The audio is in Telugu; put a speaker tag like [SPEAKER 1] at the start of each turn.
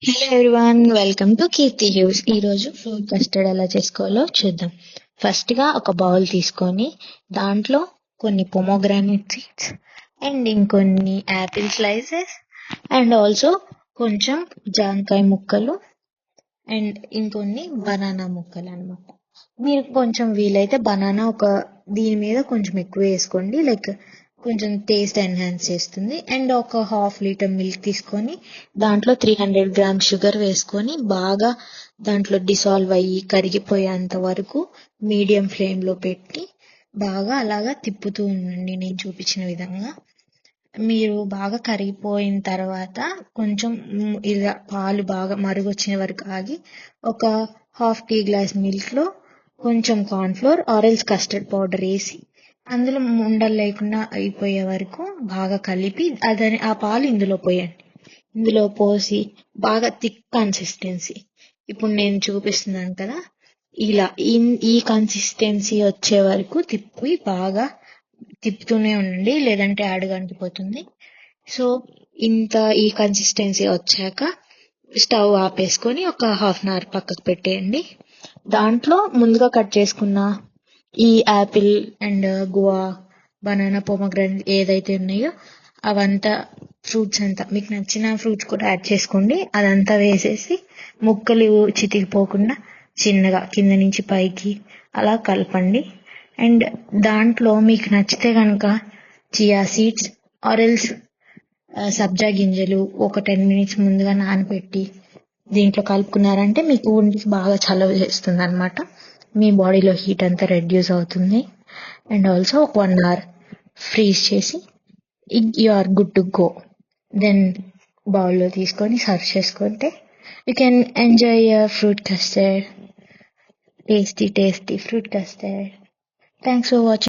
[SPEAKER 1] Hello everyone, welcome to Keerthi hues. ఈరోజు ఫ్రూట్ కస్టర్డ్ ఎలా చేసుకోవాలో చూద్దాం. ఫస్ట్గా ఒక బౌల్ తీసుకొని దాంట్లో కొన్ని పొమోగ్రానేట్ సీడ్స్ అండ్ ఇంకొన్ని యాపిల్ స్లైసెస్ అండ్ ఆల్సో కొంచెం జాంకాయ ముక్కలు అండ్ ఇంకొన్ని బనానా ముక్కలు అన్నమాట. మీరు కొంచెం వీలైతే బనానా దీని మీద కొంచెం ఎక్కువ వేసుకోండి, లైక్ కొంచెం టేస్ట్ ఎన్హాన్స్ చేస్తుంది. అండ్ ఒక హాఫ్ లీటర్ మిల్క్ తీసుకొని దాంట్లో 300 గ్రామ్స్ షుగర్ వేసుకొని బాగా దాంట్లో డిసాల్వ్ అయ్యి కరిగిపోయేంత వరకు మీడియం ఫ్లేమ్లో పెట్టి బాగా అలాగా తిప్పుతూ ఉండండి నేను చూపించిన విధంగా. మీరు బాగా కరిగిపోయిన తర్వాత కొంచెం ఇలా పాలు బాగా మరుగొచ్చిన వరకు ఆగి ఒక హాఫ్ టీ గ్లాస్ మిల్క్లో కొంచెం కార్న్ఫ్లోర్ ఆరెల్స్ కస్టర్డ్ పౌడర్ వేసి అందులో ఉండలు లేకుండా అయిపోయే వరకు బాగా కలిపి ఆ పాలు ఇందులో పోయండి. ఇందులో పోసి బాగా థిక్ కన్సిస్టెన్సీ, ఇప్పుడు నేను చూపిస్తున్నాను కదా, ఇలా ఈ కన్సిస్టెన్సీ వచ్చే వరకు తిప్పుతూనే ఉండండి, లేదంటే అడుగంటిపోతుంది. సో ఈ కన్సిస్టెన్సీ వచ్చాక స్టవ్ ఆపేసుకొని ఒక హాఫ్ అన్ అవర్ పక్కకు పెట్టేయండి. దాంట్లో ముందుగా కట్ చేసుకున్న ఈ Apple and guava, banana, pomegranate ఏదైతే ఉన్నాయో అవంతా ఫ్రూట్స్ అంతా మీకు నచ్చిన ఫ్రూట్స్ కూడా యాడ్ చేసుకోండి. అదంతా వేసేసి ముక్కలు చితికిపోకుండా చిన్నగా కింద నుంచి పైకి అలా కలపండి. అండ్ దాంట్లో మీకు నచ్చితే కనుక చియా సీడ్స్ ఆరెల్స్ సబ్జా గింజలు ఒక 10 minutes ముందుగా నానబెట్టి దీంట్లో కలుపుకున్నారంటే మీకు ఒంటికి బాగా చలవ చేస్తుంది అనమాట. మీ బాడీలో హీట్ అంతా రెడ్యూస్ అవుతుంది. అండ్ ఆల్సో ఒక 1 hour ఫ్రీజ్ చేసి you are good to go. Then బౌల్లో తీసుకొని సర్వ్ చేసుకుంటే you can enjoy fruit custard, tasty fruit custard. Thanks for watching.